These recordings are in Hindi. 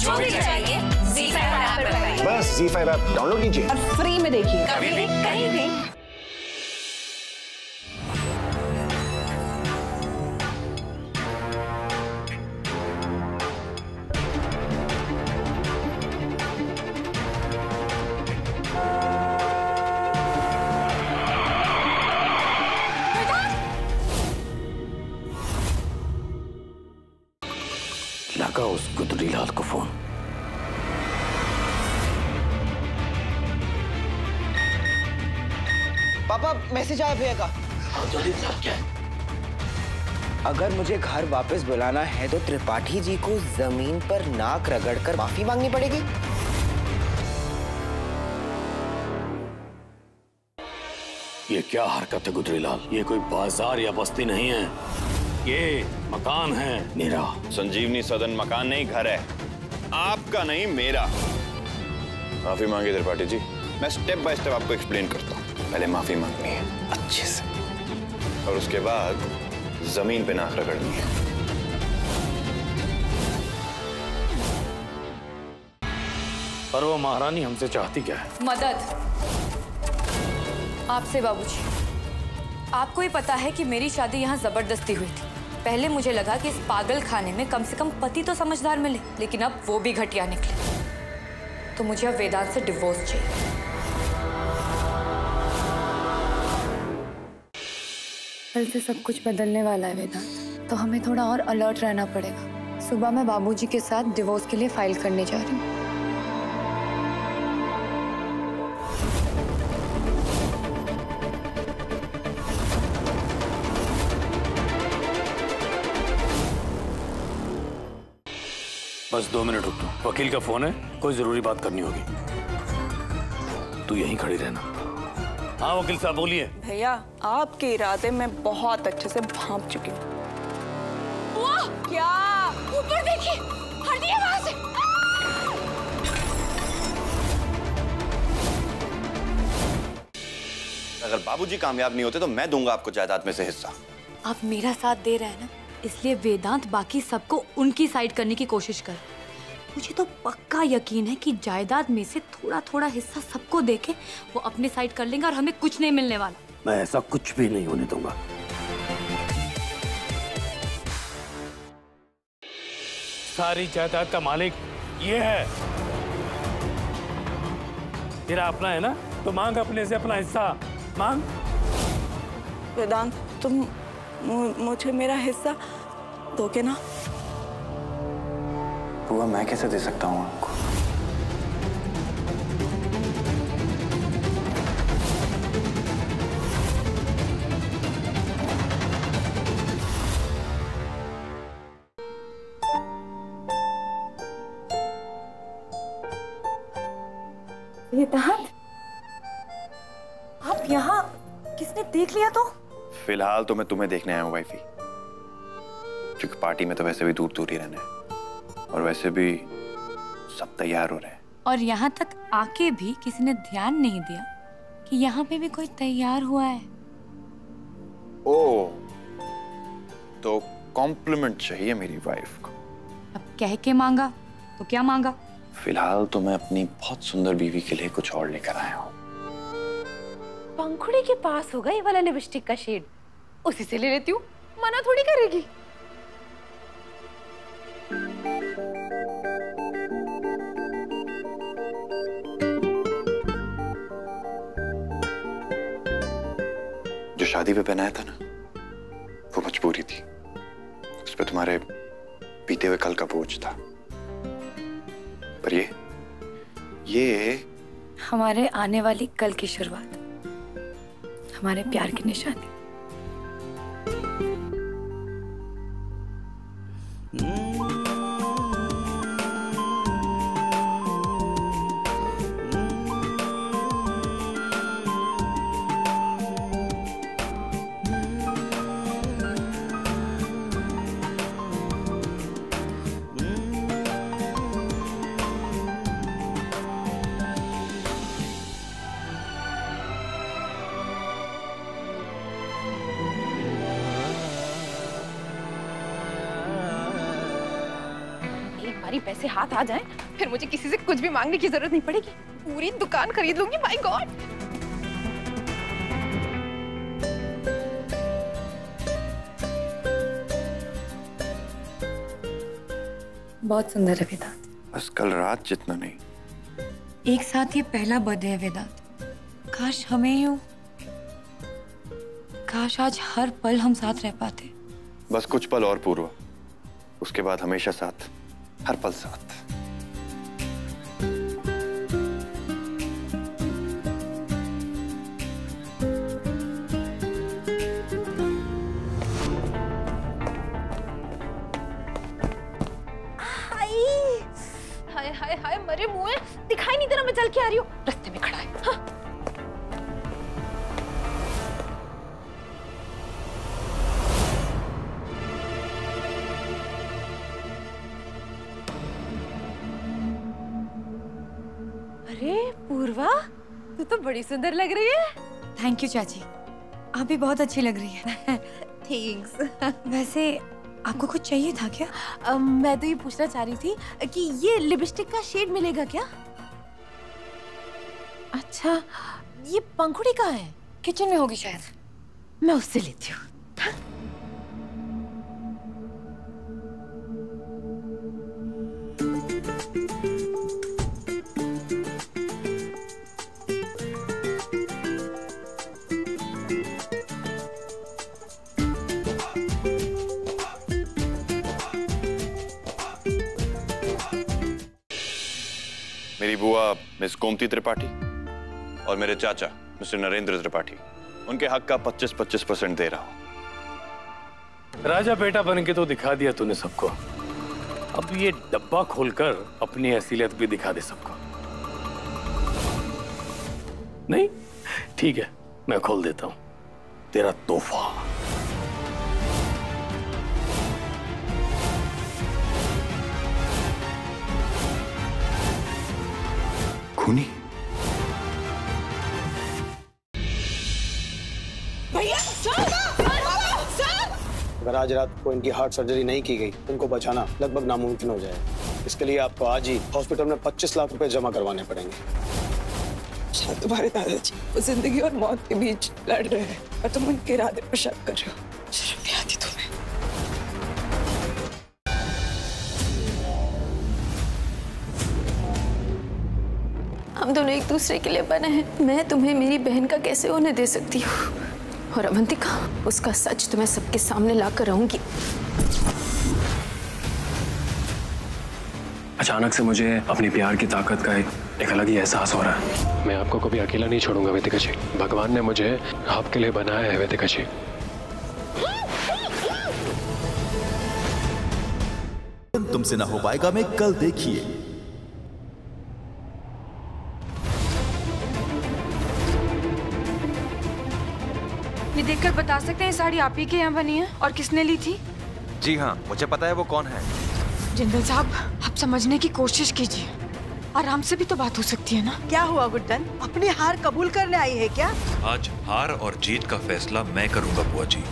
जो भी चाहिए ZEE5 ऐप पर पाइए। बस ZEE5 ऐप डाउनलोड कीजिए और फ्री में देखिए, कभी भी कहीं भी। लगा उस गुदरीलाल को फोन। पापा मैसेज आया भैया का। क्या है? अगर मुझे घर वापस बुलाना है तो त्रिपाठी जी को जमीन पर नाक रगड़कर माफी मांगनी पड़ेगी। ये क्या हरकत है गुदरीलाल? ये कोई बाजार या बस्ती नहीं है, ये मकान है मेरा। संजीवनी सदन मकान नहीं, घर है आपका, नहीं मेरा। माफी मांगी त्रिपाठी जी, मैं स्टेप बाय स्टेप आपको एक्सप्लेन करता हूँ। पहले माफी मांगनी है अच्छे से, और उसके बाद जमीन पे नाक रगड़नी है। पर वो महारानी हमसे चाहती क्या है? मदद आपसे बाबूजी। आपको ही पता है कि मेरी शादी यहाँ जबरदस्ती हुई थी। पहले मुझे लगा कि इस पागल खाने में कम से कम पति तो समझदार मिले, लेकिन अब वो भी घटिया निकले। तो मुझे अब वेदांत से डिवोर्स चाहिए। कल से सब कुछ बदलने वाला है वेदांत, तो हमें थोड़ा और अलर्ट रहना पड़ेगा। सुबह मैं बाबूजी के साथ डिवोर्स के लिए फाइल करने जा रही हूँ। बस 2 मिनट रुक तू। वकील का फोन है, कोई जरूरी बात करनी होगी। तू यहीं खड़ी रहना। हाँ वकील साहब बोलिए। भैया आपके इरादे मैं बहुत अच्छे से भांप चुकी हूँ। क्या? ऊपर देखिए, हटिए वहां से। अगर बाबूजी कामयाब नहीं होते तो मैं दूंगा आपको जायदाद में से हिस्सा। आप मेरा साथ दे रहे हैं ना, इसलिए वेदांत बाकी सबको उनकी साइड करने की कोशिश कर। मुझे तो पक्का यकीन है कि जायदाद में से थोड़ा थोड़ा हिस्सा सबको देके वो अपने साइड कर लेंगे और हमें कुछ नहीं मिलने वाला। मैं ऐसा कुछ भी नहीं होने दूंगा। सारी जायदाद का मालिक ये है। तेरा अपना है ना, तो मांग अपने से अपना हिस्सा मांग। वेदांत तुम मुझे मेरा हिस्सा दोगे ना? बुआ मैं कैसे दे सकता हूँ आपको? वेदांत आप यहाँ, किसने देख लिया तो? फिलहाल तो मैं तुम्हें देखने आया हूँ वाइफी, क्योंकि पार्टी में तो वैसे भी दूर दूर ही रहना है, और वैसे भी सब तैयार हो रहे हैं। और यहाँ तक आके भी किसी ने ध्यान नहीं दिया कि यहाँ पे भी कोई तैयार हुआ है। ओह, तो कॉम्प्लीमेंट चाहिए मेरी वाइफ को। अब कह के मांगा तो क्या मांगा? फिलहाल तो मैं अपनी बहुत सुंदर बीवी के लिए कुछ और लेकर आया हूँ। पंखुड़ी के पास होगा ये वाला लिपस्टिक का शेड, उसी से ले लेती हूँ, मना थोड़ी करेगी। जो शादी पे पहनाया था ना, वो मजबूरी थी। उस पे तुम्हारे बीते हुए कल का बोझ था। पर ये हमारे आने वाली कल की शुरुआत, हमारे प्यार की निशानी। बारी पैसे हाथ आ जाएं, फिर मुझे किसी से कुछ भी मांगने की जरूरत नहीं पड़ेगी। पूरी दुकान खरीद लूंगी। My God. बहुत सुंदर है वेदांत। बस कल रात जितना नहीं। एक साथ ये पहला बर्थडे है वेदांत। काश हमें यूं, काश आज हर पल हम साथ रह पाते। बस कुछ पल और पूर्व, उसके बाद हमेशा साथ, हर पल साथ। हाय हाय हाय, मरे मुंह, दिखाई नहीं दे रहा मैं चल के आ रही हूँ। रास्ते में खड़ा है। हाँ। अरे पूर्वा, तू तो बड़ी सुंदर लग रही है। थैंक यू चाची, आप भी बहुत अच्छी लग रही है। थैंक्स। वैसे आपको कुछ चाहिए था क्या? मैं तो ये पूछना चाह रही थी कि ये लिपस्टिक का शेड मिलेगा क्या? अच्छा, ये पंखुड़ी कहाँ है? किचन में होगी शायद। मैं उससे लेती हूँ। मेरी बुआ मिस गोमती त्रिपाठी और मेरे चाचा मिस्टर नरेंद्र त्रिपाठी, उनके हक का 25% दे रहा हूं। राजा बेटा बन के तो दिखा दिया तूने सबको, अब ये डब्बा खोलकर अपनी असलियत भी दिखा दे सबको। नहीं ठीक है, मैं खोल देता हूं तेरा तोहफा। खूनी भैया अगर आज रात को इनकी हार्ट सर्जरी नहीं की गई, इनको बचाना लगभग नामुमकिन हो जाएगा। इसके लिए आपको आज ही हॉस्पिटल में 25 लाख रुपए जमा करवाने पड़ेंगे। तुम्हारे दादाजी वो जिंदगी और मौत के बीच लड़ रहे हैं और तुम उनके इरादे पर शक कर रहे हो। शर्म नहीं आती तुम्हें? हम दोनों एक दूसरे के लिए बने हैं। मैं तुम्हें मेरी बहन का कैसे होने दे सकती हूँ? और अवंतिका, उसका सच तो मैं सबके सामने लाकर रहूंगी। अचानक से मुझे अपने प्यार की ताकत का एक अलग ही एहसास हो रहा है। मैं आपको कभी अकेला नहीं छोड़ूंगा वेदिका जी। भगवान ने मुझे आपके लिए बनाया है वेदिका जी। तुमसे ना हो पाएगा में कल देखिए। ये देखकर बता सकते हैं साड़ी आप ही के यहाँ बनी है और किसने ली थी? जी हाँ, मुझे पता है वो कौन है। जिंदल साहब, आप समझने की कोशिश कीजिए, आराम से भी तो बात हो सकती है ना। क्या हुआ गुड्डन, अपनी हार कबूल करने आई है क्या? आज हार और जीत का फैसला मैं करूंगा बुआ जी।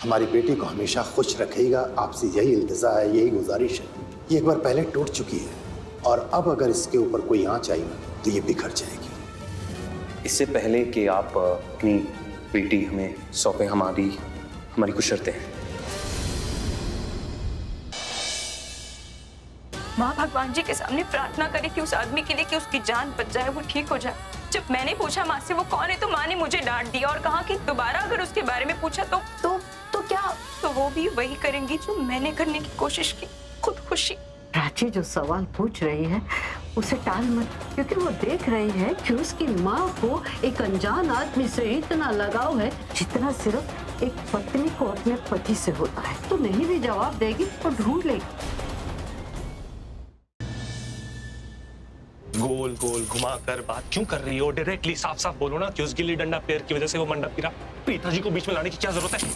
हमारी बेटी को हमेशा खुश रखेगा, आपसे यही इल्तिजा है, यही गुजारिश है। ये एक बार पहले टूट चुकी है और अब अगर इसके ऊपर कोई आंच आई ना तो ये बिखर जाएगी। इससे पहले कि आप अपनी बेटी हमें सौंपें, हमारी कुछ शर्तें हैं। माँ भगवान जी के सामने प्रार्थना करी कि उस आदमी के लिए कि उसकी जान बच जाए, वो ठीक हो जाए। जब मैंने पूछा माँ से वो कौन है, तो माँ ने मुझे डांट दिया और कहा कि दोबारा अगर उसके बारे में पूछा तो क्या, तो वो भी वही करेंगी जो मैंने करने की कोशिश की, खुदकुशी। प्राची जो सवाल पूछ रही है उसे टाल मत, क्योंकि वो देख रही है कि उसकी माँ को एक अनजान आदमी से इतना लगाव है जितना सिर्फ एक पत्नी को अपने पति से होता है। तो नहीं भी जवाब देगी तो ढूंढ लेगी। गोल गोल घुमाकर बात क्यों कर रही हो? डायरेक्टली साफ साफ बोलो ना कि उस गिल्ली डंडा प्लेयर की वजह से वो मंडप गिरा। पिताजी को बीच में लाने की क्या जरूरत है?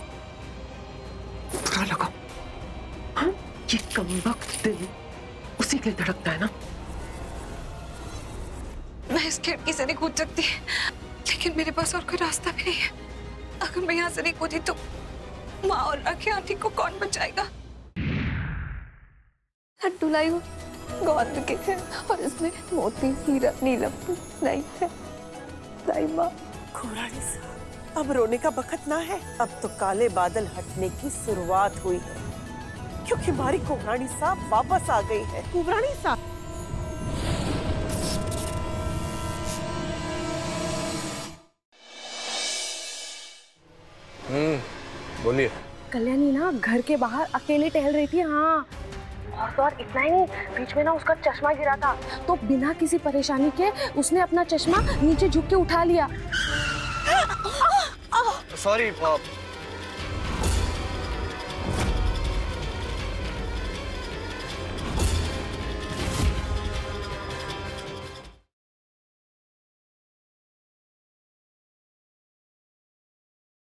बुरा लगा। हाँ? ये कमबख्त दिल उसी के लिए धड़कता है ना। मैं इस खिड़की से नहीं कूद सकती, लेकिन मेरे पास और कोई रास्ता भी नहीं है। अगर मैं यहाँ से नहीं कूदी तो माँ और राखी आंटी को कौन बचाएगा? लड्डू लाई हूँ गोंद के हैं और इसमें मोती, हीरा, नीलम नहीं है। लाई माँ। कुंवरानी साहब, अब रोने का बखत ना है। अब तो काले बादल हटने की शुरुआत हुई है, क्योंकि हमारी कुंवरानी साहब वापस आ गई है। कुंवरानी साहब, बोलिए। कल्याणी ना घर के बाहर अकेले टहल रही थी। हाँ, और तो और इतना ही नहीं, बीच में ना उसका चश्मा गिरा था, तो बिना किसी परेशानी के उसने अपना चश्मा नीचे झुक के उठा लिया। सॉरी,